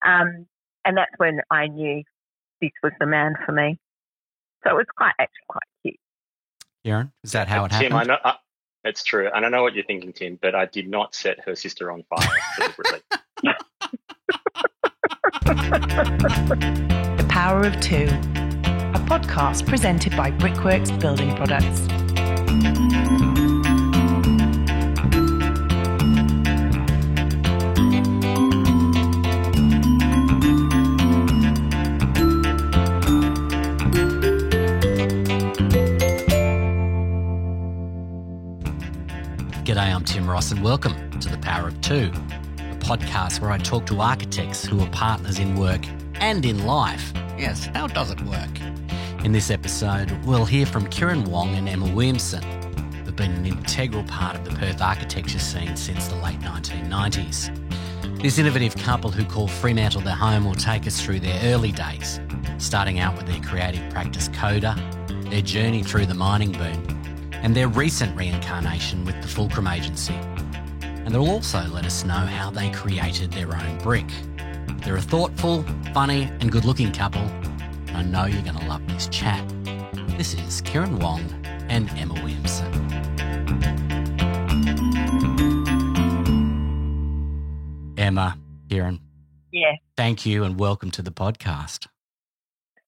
And that's when I knew this was the man for me. So it was actually quite cute. Kieran, is that how it happened? Tim, I know it's true, and I know what you're thinking, Tim, but I did not set her sister on fire deliberately. The Power of Two, a podcast presented by Brickworks Building Products. G'day, I'm Tim Ross and welcome to The Power of Two, a podcast where I talk to architects who are partners in work and in life. Yes, how does it work? In this episode, we'll hear from Kieran Wong and Emma Williamson, who've been an integral part of the Perth architecture scene since the late 1990s. This innovative couple who call Fremantle their home will take us through their early days, starting out with their creative practice Coda, their journey through the mining boom, and their recent reincarnation with the Fulcrum Agency. And they'll also let us know how they created their own brick. They're a thoughtful, funny and good-looking couple, and I know you're going to love this chat. This is Kieran Wong and Emma Williamson. Emma, Kieran. Yeah. Thank you and welcome to the podcast.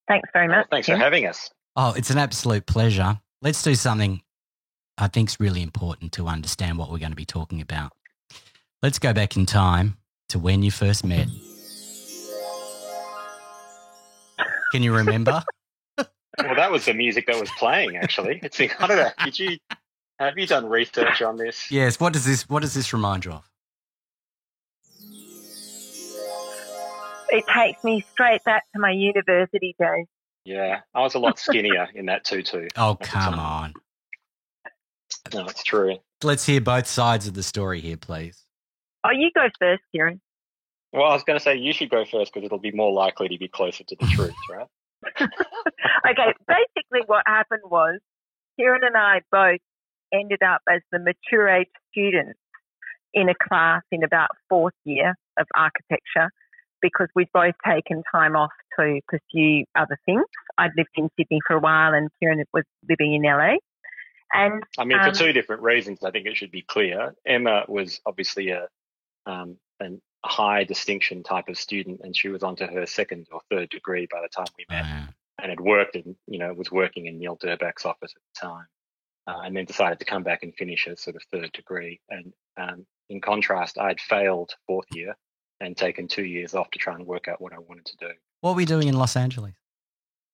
Thanks very much. Thanks for having us. Oh, it's an absolute pleasure. Let's do something I think is really important to understand what we're going to be talking about. Let's go back in time to when you first met. Can you remember? Well, that was the music that was playing, actually. I don't know. Have you done research on this? Yes. What does this remind you of? It takes me straight back to my university days. Yeah, I was a lot skinnier in that tutu. Oh, come on. No, it's true. Let's hear both sides of the story here, please. Oh, you go first, Kieran. Well, I was going to say you should go first because it'll be more likely to be closer to the truth, right? Okay, basically what happened was Kieran and I both ended up as the mature age students in a class in about fourth year of architecture because we'd both taken time off to pursue other things. I'd lived in Sydney for a while and Kieran was living in LA. And I mean, for two different reasons, I think it should be clear. Emma was obviously a high distinction type of student, and she was onto her second or third degree by the time we met, and had worked in, was working in Neil Durbach's office at the time, and then decided to come back and finish her sort of third degree. And in contrast, I'd failed fourth year and taken 2 years off to try and work out what I wanted to do. What were you doing in Los Angeles?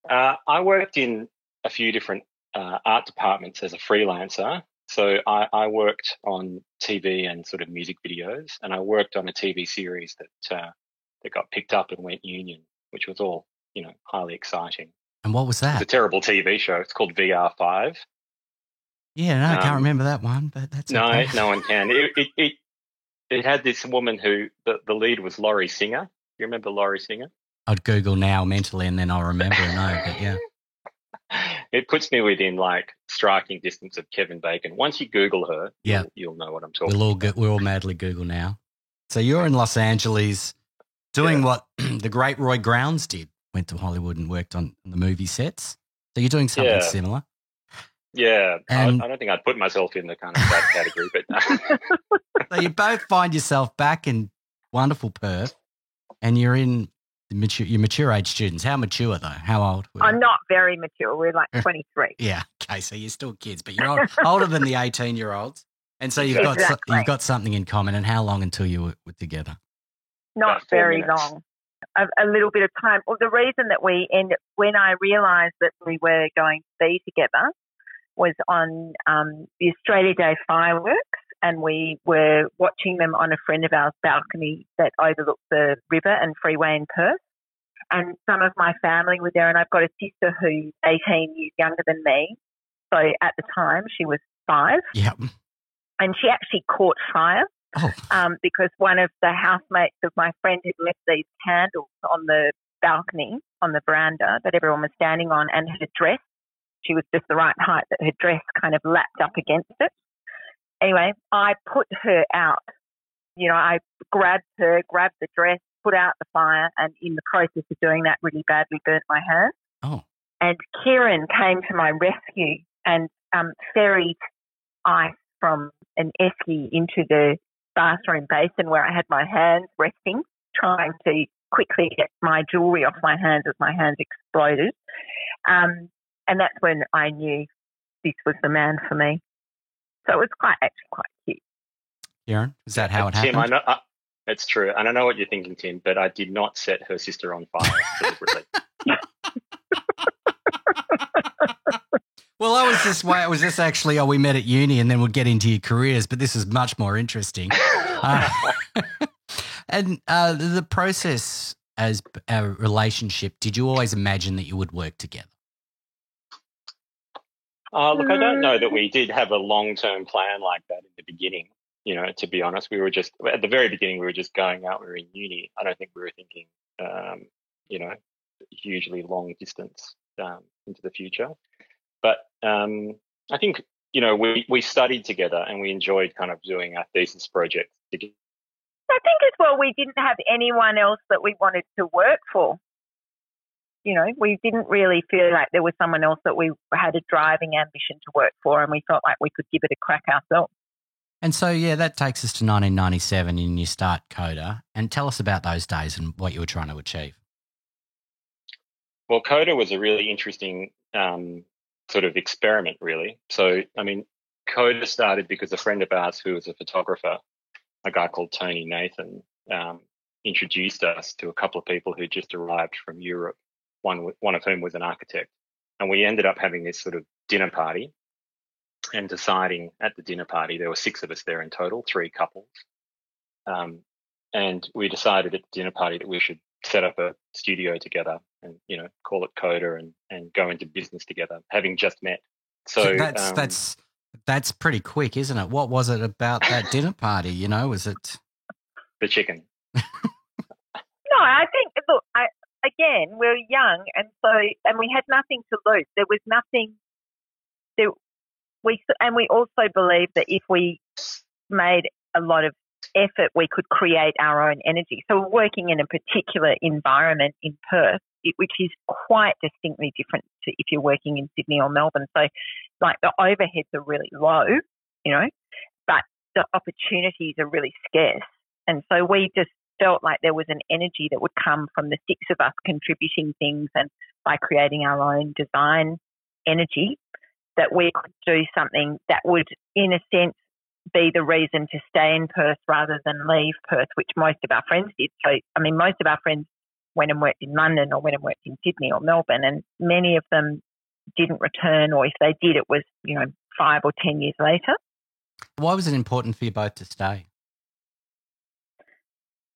I worked in a few different art departments as a freelancer. So I worked on TV and sort of music videos, and I worked on a TV series that got picked up and went union, which was all, highly exciting. And what was that? It's a terrible TV show. It's called VR5. Yeah, no, I can't remember that one, but that's okay. No one can. It had this woman who, the lead was Laurie Singer. You remember Laurie Singer? I'd Google now mentally and then I'll remember and know, but yeah. It puts me within striking distance of Kevin Bacon. Once you Google her, you'll know what I'm talking about. We're all madly Google now. So you're in Los Angeles doing what the great Roy Grounds did, went to Hollywood and worked on the movie sets. So you're doing something similar. Yeah, and I don't think I'd put myself in the kind of that category, but so you both find yourself back in wonderful Perth, and you're in your mature age students. How mature though? How old? I'm not very mature. We're like 23. Yeah. Okay. So you're still kids, but you're older than the 18-year-olds, and so you've got something in common. And how long until you were together? Not very long. A little bit of time. Well, the reason that when I realised that we were going to be together was on the Australia Day fireworks, and we were watching them on a friend of ours' balcony that overlooked the river and freeway in Perth. And some of my family were there, and I've got a sister who's 18 years younger than me. So at the time, she was 5. Yep. And she actually caught fire because one of the housemates of my friend had left these candles on the balcony, on the veranda that everyone was standing on, and her dress, she was just the right height that her dress kind of lapped up against it. Anyway, I put her out. I grabbed the dress, put out the fire, and in the process of doing that, really badly burnt my hand. Oh. And Kieran came to my rescue and ferried ice from an esky into the bathroom basin where I had my hands resting, trying to quickly get my jewellery off my hands as my hands exploded. And that's when I knew this was the man for me. So it was quite cute. Kieran, is that how it happened? Tim, I know, it's true. And I know what you're thinking, Tim, but I did not set her sister on fire deliberately. Well, I was just actually, we met at uni and then we'll get into your careers, but this is much more interesting. And the process as a relationship, did you always imagine that you would work together? Look, I don't know that we did have a long-term plan like that in the beginning. You know, to be honest, we were just, at the very beginning, we were just going out. We were in uni. I don't think we were thinking, hugely long distance into the future. But I think, we studied together and we enjoyed kind of doing our thesis projects together. I think as well we didn't have anyone else that we wanted to work for. We didn't really feel like there was someone else that we had a driving ambition to work for, and we felt like we could give it a crack ourselves. And so, that takes us to 1997 and you start Coda. And tell us about those days and what you were trying to achieve. Well, Coda was a really interesting sort of experiment, really. So, Coda started because a friend of ours who was a photographer, a guy called Tony Nathan, introduced us to a couple of people who just arrived from Europe, one of whom was an architect. And we ended up having this sort of dinner party and deciding at the dinner party, there were 6 of us there in total, 3 couples. And we decided at the dinner party that we should set up a studio together and, call it Coda and go into business together, having just met. So that's pretty quick, isn't it? What was it about that dinner party? Was it the chicken? No, I think, look, again, we're young and we had nothing to lose. There was nothing we also believed that if we made a lot of effort, we could create our own energy. So we're working in a particular environment in Perth, which is quite distinctly different to if you're working in Sydney or Melbourne. So like the overheads are really low, but the opportunities are really scarce. And so we just felt like there was an energy that would come from the 6 of us contributing things, and by creating our own design energy, that we could do something that would, in a sense, be the reason to stay in Perth rather than leave Perth, which most of our friends did. So, most of our friends went and worked in London or went and worked in Sydney or Melbourne, and many of them didn't return, or if they did, it was, 5 or 10 years later. Why was it important for you both to stay?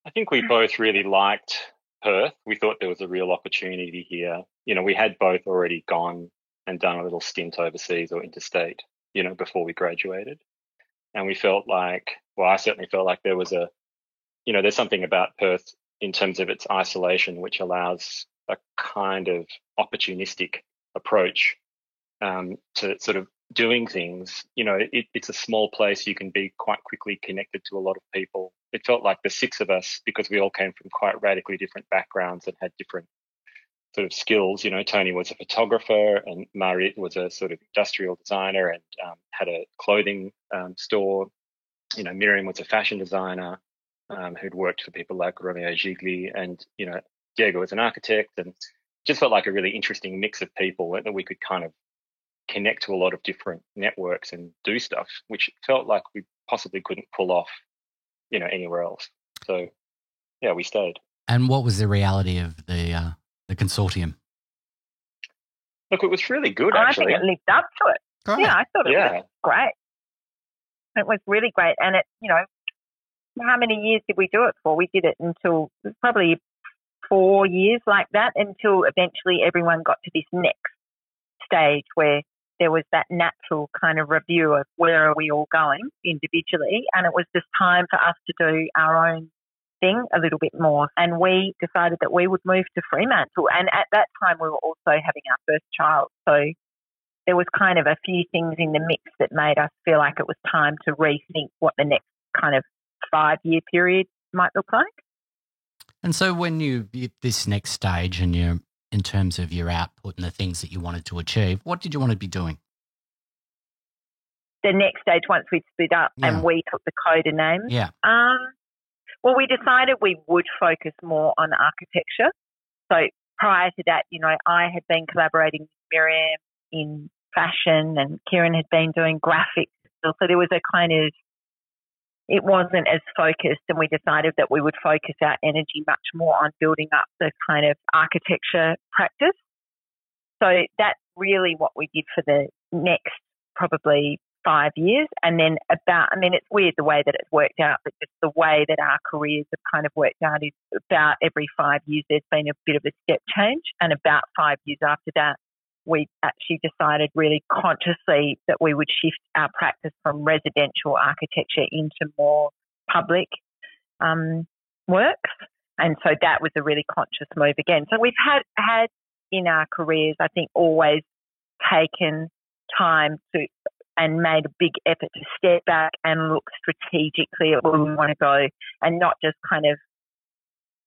I think we both really liked Perth. We thought there was a real opportunity here. We had both already gone and done a little stint overseas or interstate, before we graduated. And we felt like, I certainly felt like there was there's something about Perth in terms of its isolation, which allows a kind of opportunistic approach to sort of doing things. It's a small place. You can be quite quickly connected to a lot of people. It felt like the 6 of us, because we all came from quite radically different backgrounds and had different sort of skills. Tony was a photographer and Marit was a sort of industrial designer and had a clothing store. Miriam was a fashion designer who'd worked for people like Romeo Gigli, and, Diego was an architect, and just felt like a really interesting mix of people that we could kind of connect to a lot of different networks and do stuff, which felt like we possibly couldn't pull off, anywhere else. So, yeah, we stayed. And what was the reality of the consortium? Look, it was really good, actually. I think it lived up to it. Great. Yeah, I thought it was great. It was really great. And it, how many years did we do it for? We did it until probably 4 years like that, until eventually everyone got to this next stage where there was that natural kind of review of where are we all going individually. And it was just time for us to do our own thing a little bit more. And we decided that we would move to Fremantle. And at that time, we were also having our first child. So there was kind of a few things in the mix that made us feel like it was time to rethink what the next kind of 5-year period might look like. And so when this next stage and you're in terms of your output and the things that you wanted to achieve, what did you want to be doing? The next stage, once we'd split up and we took the Coda name. Yeah. Well, we decided we would focus more on architecture. So prior to that, I had been collaborating with Miriam in fashion and Kieran had been doing graphics. So there was a kind of, it wasn't as focused, and we decided that we would focus our energy much more on building up the kind of architecture practice. So that's really what we did for the next probably 5 years. And then it's weird the way that it's worked out, but just the way that our careers have kind of worked out is about every 5 years there's been a bit of a step change. And about 5 years after that, we actually decided really consciously that we would shift our practice from residential architecture into more public works. And so that was a really conscious move again. So we've had in our careers, I think, always taken time to and made a big effort to step back and look strategically at where we want to go and not just kind of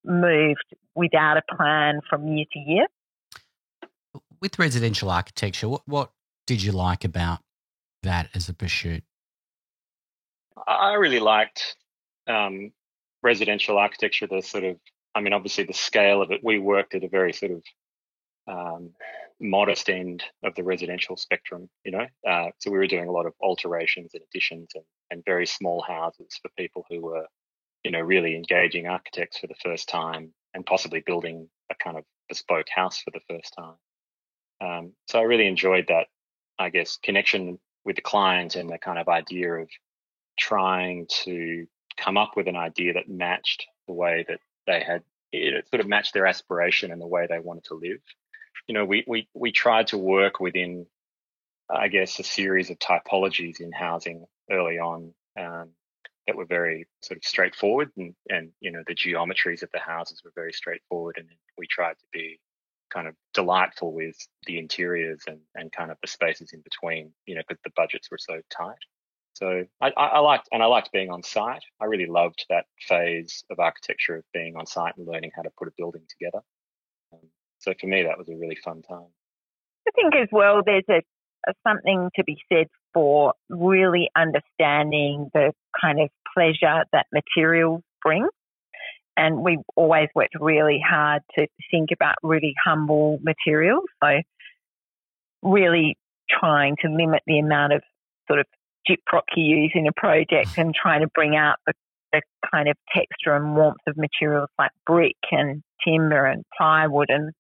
moved without a plan from year to year. With residential architecture, what did you like about that as a pursuit? I really liked residential architecture, obviously the scale of it. We worked at a very sort of modest end of the residential spectrum, so we were doing a lot of alterations and additions and very small houses for people who were, really engaging architects for the first time and possibly building a kind of bespoke house for the first time. So I really enjoyed that, I guess, connection with the client and the kind of idea of trying to come up with an idea that matched the way that they had, it sort of matched their aspiration and the way they wanted to live. We tried to work within, I guess, a series of typologies in housing early on that were very sort of straightforward and the geometries of the houses were very straightforward. And then we tried to be kind of delightful with the interiors and kind of the spaces in between, because the budgets were so tight. So I liked being on site. I really loved that phase of architecture of being on site and learning how to put a building together. So for me, that was a really fun time. I think as well, there's something to be said for really understanding the kind of pleasure that materials bring. And we've always worked really hard to think about really humble materials. So really trying to limit the amount of sort of gyprock you use in a project and trying to bring out the kind of texture and warmth of materials like brick and timber and plywood, and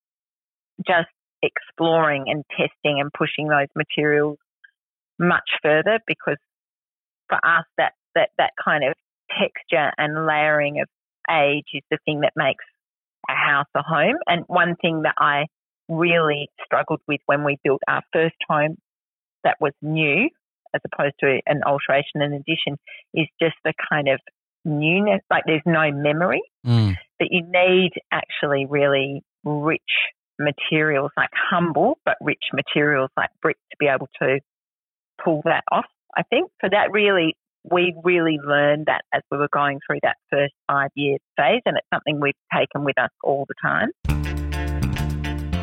just exploring and testing and pushing those materials much further, because for us that kind of texture and layering of age is the thing that makes a house a home. And one thing that I really struggled with when we built our first home that was new as opposed to an alteration and addition is just the kind of newness, like there's no memory, but you need actually really rich materials, like humble but rich materials like brick to be able to pull that off, I think. So that really, we really learned that as we were going through that first 5-year phase, and it's something we've taken with us all the time.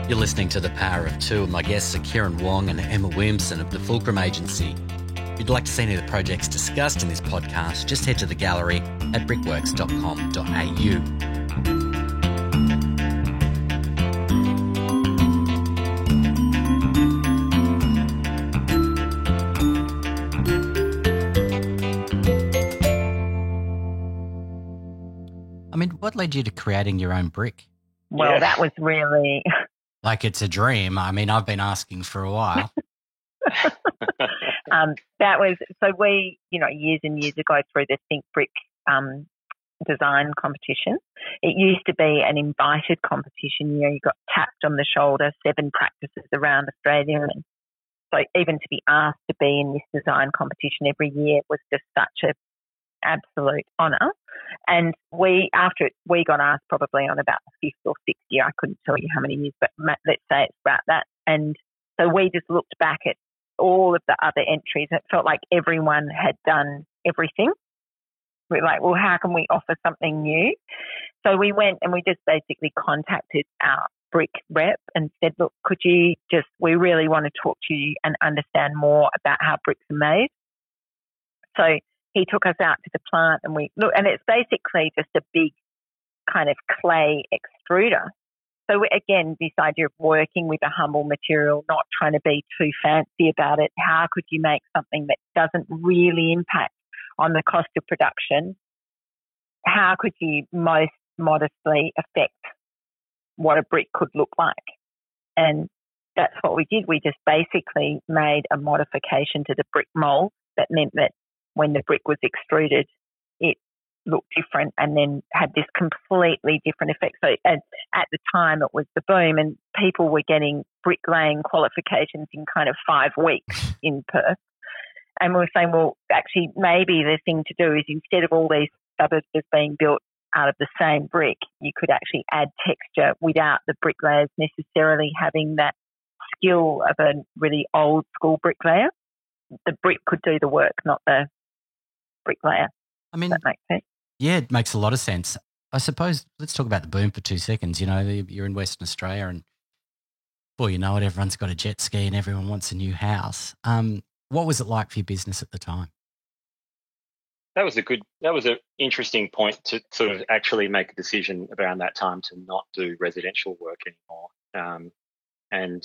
You're listening to The Power of Two, and my guests are Kieran Wong and Emma Williamson of the Fulcrum Agency. If you'd like to see any of the projects discussed in this podcast, just head to the gallery at brickworks.com.au. I mean, what led you to creating your own brick? Well, that was really... Like, it's a dream. I mean, I've been asking for a while. That was... So we, years and years ago through the Think Brick design competition, it used to be an invited competition. You got tapped on the shoulder, 7 practices around Australia. And so even to be asked to be in this design competition every year was just such a absolute honour. And we got asked probably on about the 5th or 6th year. I couldn't tell you how many years, but let's say it's about that. And so we just looked back at all of the other entries. It felt like everyone had done everything. We're like, well, how can we offer something new? So we went and we just basically contacted our brick rep and said, look, we really want to talk to you and understand more about how bricks are made. So he took us out to the plant and and it's basically just a big kind of clay extruder. So again, this idea of working with a humble material, not trying to be too fancy about it. How could you make something that doesn't really impact on the cost of production? How could you most modestly affect what a brick could look like? And that's what we did. We just basically made a modification to the brick mold that meant that when the brick was extruded, it looked different and then had this completely different effect. So at the time, it was the boom, and people were getting bricklaying qualifications in kind of 5 weeks in Perth. And we were saying, well, actually, maybe the thing to do is instead of all these suburbs just being built out of the same brick, you could actually add texture without the bricklayers necessarily having that skill of a really old school bricklayer. The brick could do the work, not the bricklayer. I mean, that makes sense. Yeah, it makes a lot of sense. I suppose let's talk about the boom for 2 seconds. You know, you're in Western Australia and before you know it, everyone's got a jet ski and everyone wants a new house. What was it like for your business at the time? That was an interesting point to sort of actually make a decision around that time to not do residential work anymore, and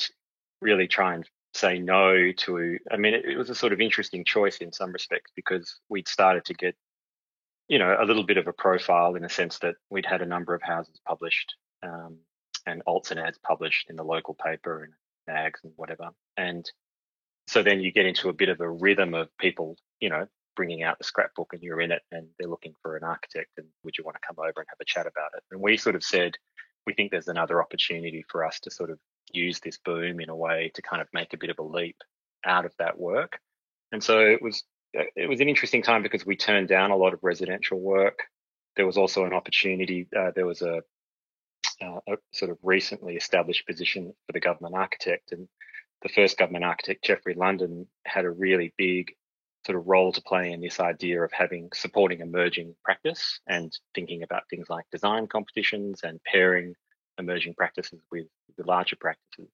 really try and say no to. I mean, it was a sort of interesting choice in some respects because we'd started to get, a little bit of a profile in the sense that we'd had a number of houses published, and alts and ads published in the local paper and mags and whatever. And so then you get into a bit of a rhythm of people, bringing out the scrapbook and you're in it and they're looking for an architect and would you want to come over and have a chat about it? And we sort of said, we think there's another opportunity for us to sort of use this boom in a way to kind of make a bit of a leap out of that work. And so it was an interesting time because we turned down a lot of residential work. There was also an opportunity. There was a sort of recently established position for the government architect, and the first government architect, Jeffrey London, had a really big sort of role to play in this idea of supporting emerging practice and thinking about things like design competitions and pairing emerging practices with the larger practices,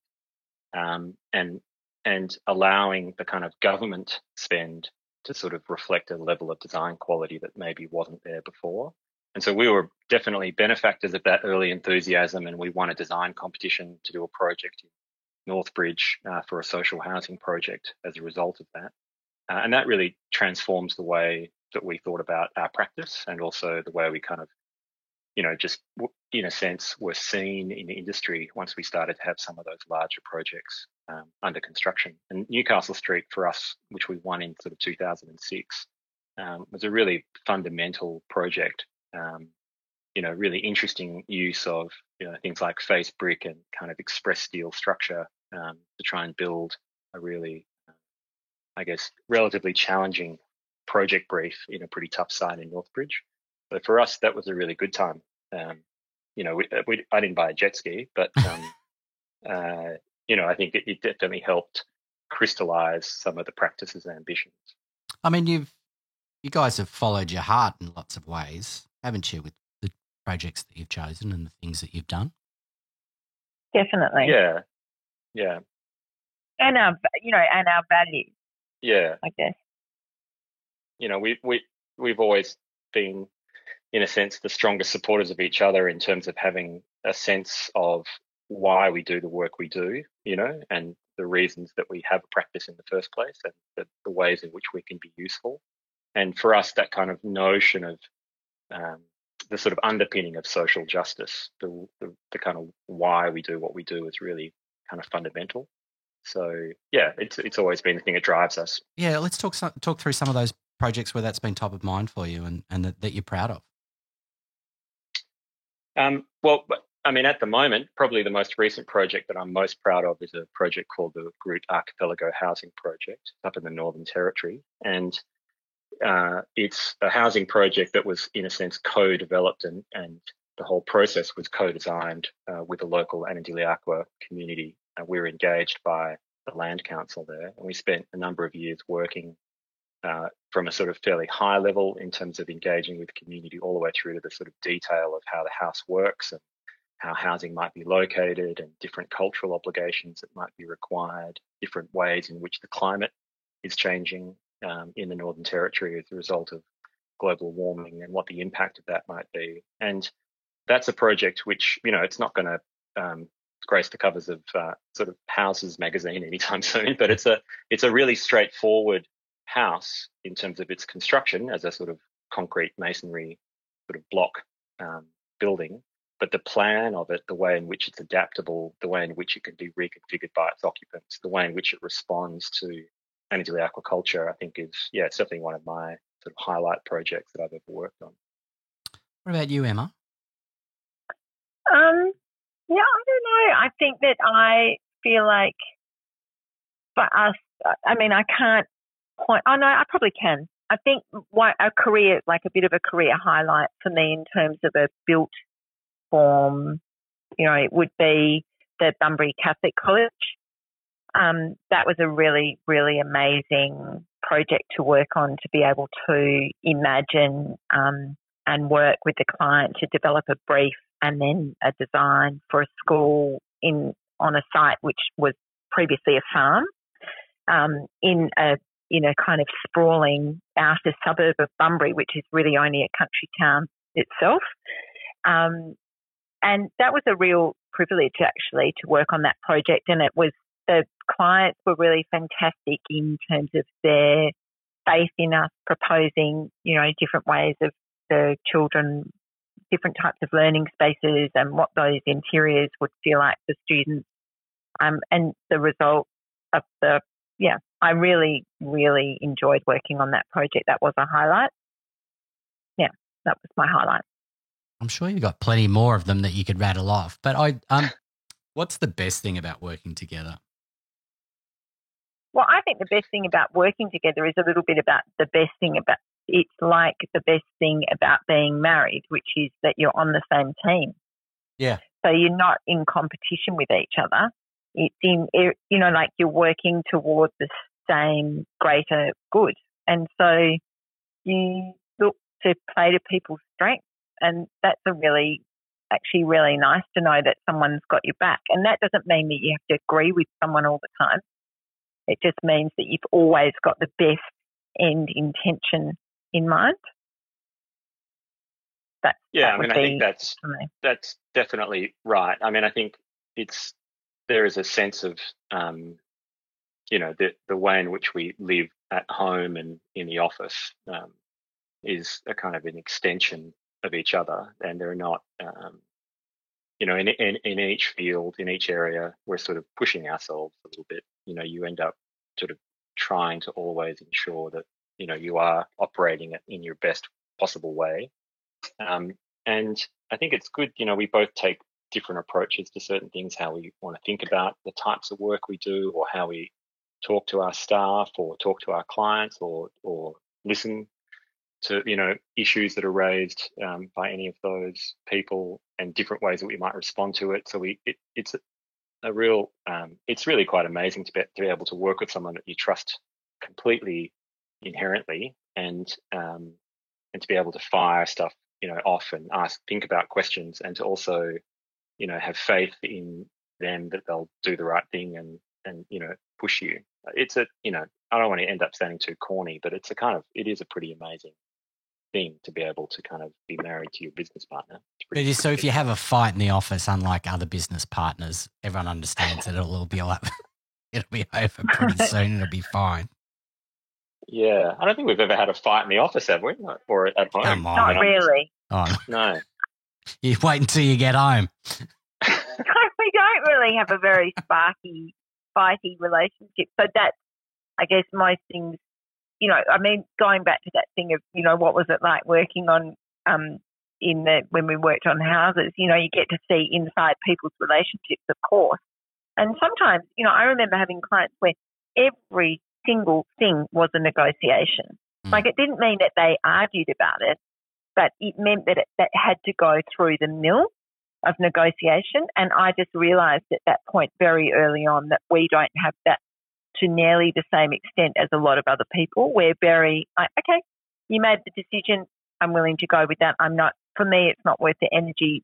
and allowing the kind of government spend to sort of reflect a level of design quality that maybe wasn't there before. And so we were definitely benefactors of that early enthusiasm, and we won a design competition to do a project in Northbridge for a social housing project as a result of that. And that really transforms the way that we thought about our practice and also the way we kind of, just in a sense were seen in the industry once we started to have some of those larger projects under construction. And Newcastle Street for us, which we won in sort of 2006, was a really fundamental project. Really interesting use of, things like face brick and kind of express steel structure to try and build a really, relatively challenging project brief in a pretty tough site in Northbridge. But for us, that was a really good time. I didn't buy a jet ski, but, I think it definitely helped crystallize some of the practices and ambitions. I mean, you guys have followed your heart in lots of ways, haven't you, with the projects that you've chosen and the things that you've done? Definitely. Yeah. And our values. Yeah. I guess. We've always been, in a sense, the strongest supporters of each other in terms of having a sense of why we do the work we do, and the reasons that we have a practice in the first place and the ways in which we can be useful. And for us, that kind of notion of the sort of underpinning of social justice, the kind of why we do what we do is really kind of fundamental. So yeah, it's always been the thing that drives us. Yeah, let's talk through some of those projects where that's been top of mind for you and that you're proud of. Well, I mean, at the moment, probably the most recent project that I'm most proud of is a project called the Groote Archipelago Housing Project up in the Northern Territory. And it's a housing project that was, in a sense, co-developed and the whole process was co-designed with the local Anandiliaqua community. We were engaged by the Land Council there, and we spent a number of years working from a sort of fairly high level in terms of engaging with community all the way through to the sort of detail of how the house works and how housing might be located and different cultural obligations that might be required, different ways in which the climate is changing in the Northern Territory as a result of global warming and what the impact of that might be. And that's a project which, it's not going to grace the covers of sort of Houses magazine anytime soon, but it's a really straightforward house in terms of its construction as a sort of concrete masonry sort of block building. But the plan of it, the way in which it's adaptable, the way in which it can be reconfigured by its occupants, the way in which it responds to Anadili aquaculture, I think is, it's definitely one of my sort of highlight projects that I've ever worked on. What about you, Emma? Yeah, I don't know. I think that I feel like for us, I mean, I can't point. Oh no, I probably can. I think a career, like a bit of a career highlight for me in terms of a built form, it would be the Bunbury Catholic College. That was a really, really amazing project to work on, to be able to imagine and work with the client to develop a brief and then a design for a school on a site which was previously a farm in a kind of sprawling outer suburb of Bunbury, which is really only a country town itself. And that was a real privilege, actually, to work on that project. And the clients were really fantastic in terms of their faith in us proposing, different ways of the children, different types of learning spaces and what those interiors would feel like for students. And the result of I really, really enjoyed working on that project. That was a highlight. Yeah, that was my highlight. I'm sure you've got plenty more of them that you could rattle off. But what's the best thing about working together? Well, I think the best thing about working together is a little bit about the best thing about it's like the best thing about being married, which is that you're on the same team. Yeah. So you're not in competition with each other. It's like you're working towards the same greater good. And so you look to play to people's strengths. And that's really nice to know that someone's got your back. And that doesn't mean that you have to agree with someone all the time. It just means that you've always got the best end intention in mind. I think that's definitely right. I mean, I think there is a sense of, the way in which we live at home and in the office is a kind of an extension of each other, and they're not, in each field, in each area, we're sort of pushing ourselves a little bit. You end up sort of trying to always ensure that, you are operating it in your best possible way. And I think it's good, we both take different approaches to certain things, how we want to think about the types of work we do, or how we talk to our staff or talk to our clients or listen to, issues that are raised by any of those people, and different ways that we might respond to it. So it's a real, it's really quite amazing to be able to work with someone that you trust completely inherently, and to be able to fire stuff, off and think about questions, and to also, have faith in them that they'll do the right thing and push you. It's I don't want to end up sounding too corny, but it is a pretty amazing thing to be able to kind of be married to your business partner. So if you have a fight in the office, unlike other business partners, everyone understands that it'll be over pretty soon. It'll be fine. Yeah, I don't think we've ever had a fight in the office, have we? Or at home? Come on. Not really. Oh, no. You wait until you get home. We don't really have a very fighty relationship. So that's, I guess, most things, going back to that thing of, what was it like working on when we worked on houses, you get to see inside people's relationships, of course. And sometimes, I remember having clients where every single thing was a negotiation. Like, it didn't mean that they argued about it, but it meant that that had to go through the mill of negotiation. And I just realised at that point very early on that we don't have that to nearly the same extent as a lot of other people. We're very like, okay, you made the decision. I'm willing to go with that. For me, it's not worth the energy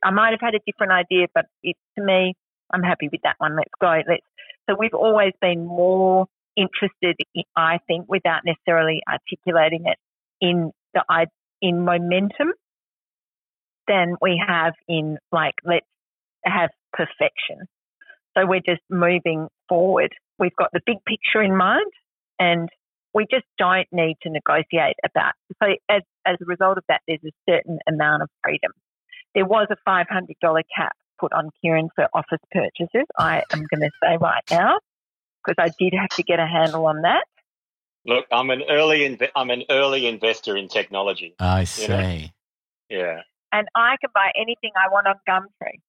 I might have had a different idea, but to me, I'm happy with that one. Let's go. So we've always been more interested, I think, without necessarily articulating it in momentum than we have in like, let's have perfection. So we're just moving forward. We've got the big picture in mind and we just don't need to negotiate about. So as a result of that, there's a certain amount of freedom. There was a $500 cap put on Kieran for office purchases, I am going to say right now, because I did have to get a handle on that. Look, I'm an early investor in technology. I see. You know? Yeah. And I can buy anything I want on Gumtree.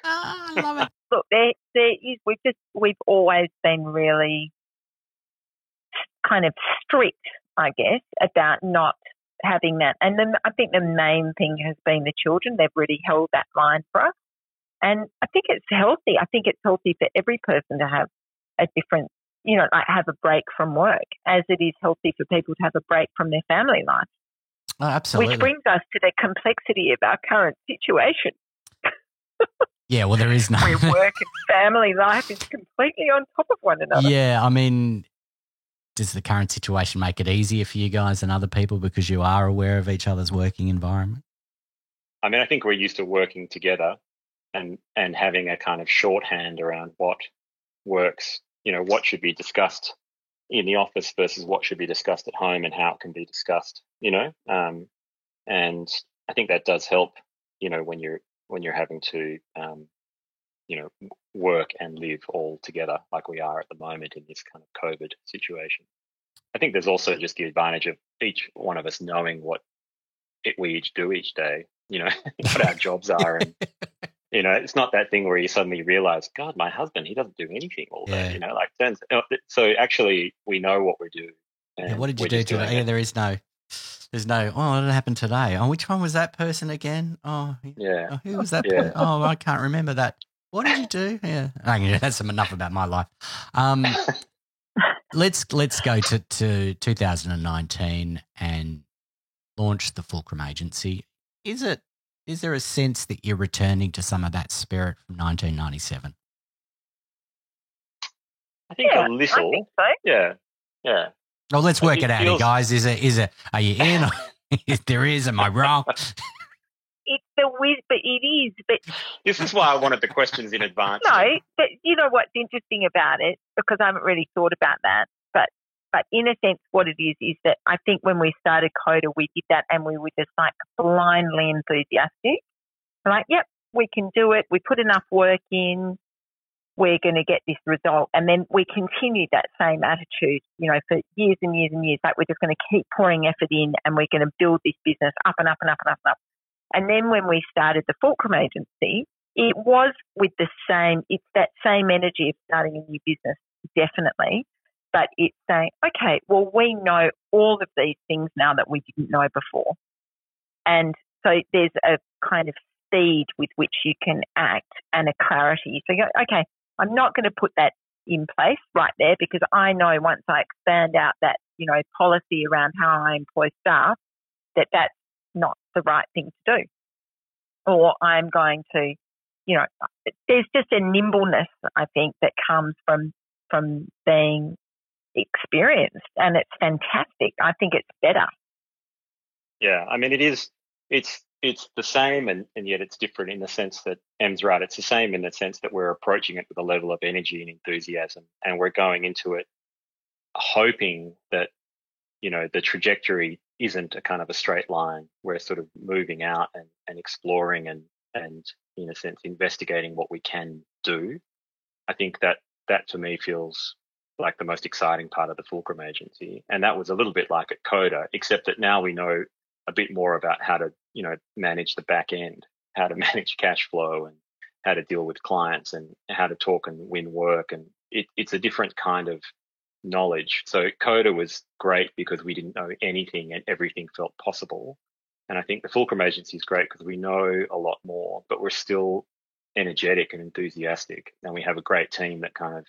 I love it. Look, we've always been really kind of strict, I guess, about not having that. And then I think the main thing has been the children. They've really held that line for us. And I think it's healthy. I think it's healthy for every person to have a different, like have a break from work, as it is healthy for people to have a break from their family life. Oh, absolutely. Which brings us to the complexity of our current situation. Yeah, well, there is no... where work and family life is completely on top of one another. Yeah, I mean, does the current situation make it easier for you guys and other people because you are aware of each other's working environment? I mean, I think we're used to working together and having a kind of shorthand around what works, what should be discussed in the office versus what should be discussed at home and how it can be discussed, and I think that does help, when you're having to, work and live all together like we are at the moment in this kind of COVID situation. I think there's also just the advantage of each one of us knowing what we each do each day, what our jobs are. And, it's not that thing where you suddenly realize, God, my husband, he doesn't do anything all day, so actually we know what we do. And what did you do today? Yeah, there's no, what did happen today? Oh, which one was that person again? Oh, yeah. Oh, who was that person? Oh, I can't remember that. What did you do? Yeah. That's enough about my life. Let's go to 2019 and launch the Fulcrum Agency. Is there a sense that you're returning to some of that spirit from 1997? I think a little. I think so. Yeah. Well, let's work it out, guys. Is it? Are you in? If there is, am I wrong? It's the but it is. But this is why I wanted the questions in advance. No, but you know what's interesting about it, because I haven't really thought about that. But in a sense, what it is that I think when we started Coda, we did that, and we were just like blindly enthusiastic. Like, yep, we can do it. We put enough work in. We're going to get this result. And then we continued that same attitude, for years and years and years. Like, we're just going to keep pouring effort in and we're going to build this business up and up and up and up and up. And then when we started the Fulcrum Agency, it was with it's that same energy of starting a new business, definitely. But it's saying, okay, well, we know all of these things now that we didn't know before. And so there's a kind of speed with which you can act and a clarity. So you go, okay, I'm not going to put that in place right there, because I know once I expand out that, policy around how I employ staff, that's not the right thing to do. Or I'm going to, there's just a nimbleness, I think, that comes from being experienced, and it's fantastic. I think it's better. Yeah, I mean, it's the same and yet it's different in the sense that Em's right. It's the same in the sense that we're approaching it with a level of energy and enthusiasm, and we're going into it hoping that, the trajectory isn't a kind of a straight line. We're sort of moving out and exploring and in a sense investigating what we can do. I think that to me feels like the most exciting part of the Fulcrum Agency. And that was a little bit like at Coda, except that now we know a bit more about how to, manage the back end, how to manage cash flow and how to deal with clients and how to talk and win work. And it's a different kind of knowledge. So Coda was great because we didn't know anything and everything felt possible. And I think the Fulcrum Agency is great because we know a lot more, but we're still energetic and enthusiastic. And we have a great team that kind of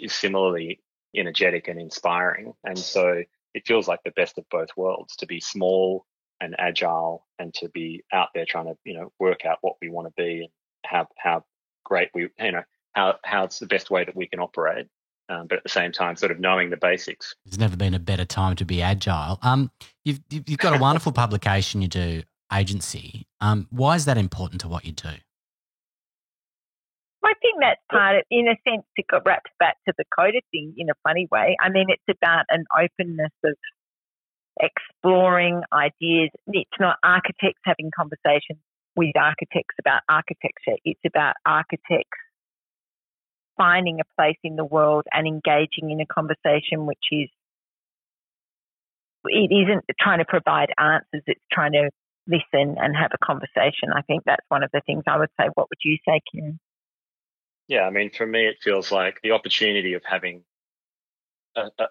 is similarly energetic and inspiring. And so it feels like the best of both worlds, to be small and agile and to be out there trying to, work out what we want to be and how great how it's the best way that we can operate. But at the same time, sort of knowing the basics. There's never been a better time to be agile. You've got a wonderful publication you do, Agency. Why is that important to what you do? I think that's part of, in a sense, it got wrapped back to the CODA thing in a funny way. I mean, it's about an openness of exploring ideas. It's not architects having conversations with architects about architecture. It's about architects finding a place in the world and engaging in a conversation it isn't trying to provide answers, it's trying to listen and have a conversation. I think that's one of the things I would say. What would you say, Kieran? Yeah, I mean, for me, it feels like the opportunity of having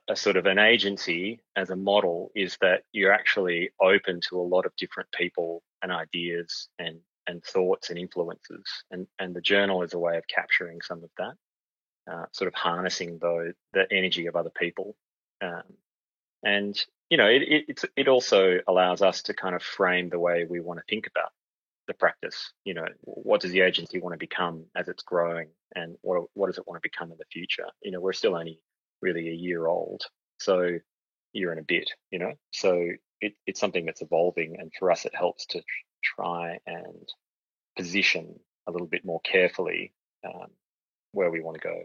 a sort of an agency as a model is that you're actually open to a lot of different people and ideas and thoughts and influences. And the journal is a way of capturing some of that, sort of harnessing the energy of other people. And, it also allows us to kind of frame the way we want to think about the practice. What does the agency want to become as it's growing, and what does it want to become in the future? We're still only really a year old, so year and a bit, so it's something that's evolving, and for us it helps to try and position a little bit more carefully where we want to go.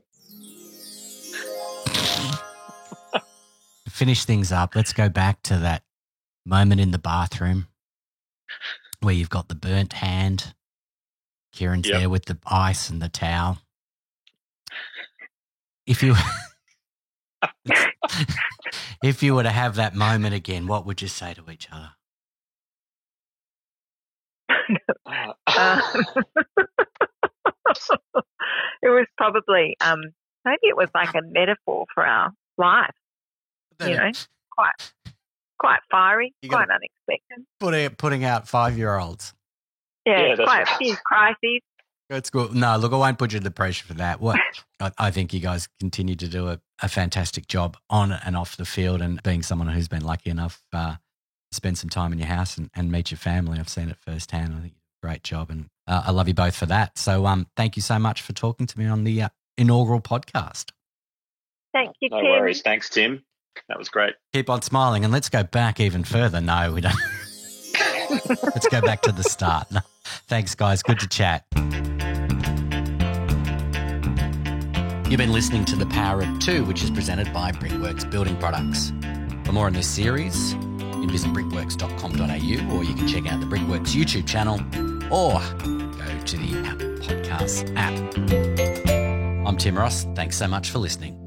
To finish things up, let's go back to that moment in the bathroom where you've got the burnt hand. Kieran's there with the ice and the towel. If you were to have that moment again, what would you say to each other? It was probably maybe it was like a metaphor for our life. Quite fiery, quite unexpected. Putting out 5-year-olds. Yeah, quite fierce crises. That's good. No, look, I won't put you under pressure for that. I think you guys continue to do a fantastic job on and off the field, and being someone who's been lucky enough to spend some time in your house and meet your family, I've seen it firsthand. I think you do a great job, and I love you both for that. So thank you so much for talking to me on the inaugural podcast. Thank you, Tim. No worries. Thanks, Tim. That was great. Keep on smiling, and let's go back even further. No, we don't. Let's go back to the start. No. Thanks, guys. Good to chat. You've been listening to The Power of Two, which is presented by Brickworks Building Products. For more on this series, you can visit brickworks.com.au, or you can check out the Brickworks YouTube channel, or go to the Apple Podcasts app. I'm Tim Ross. Thanks so much for listening.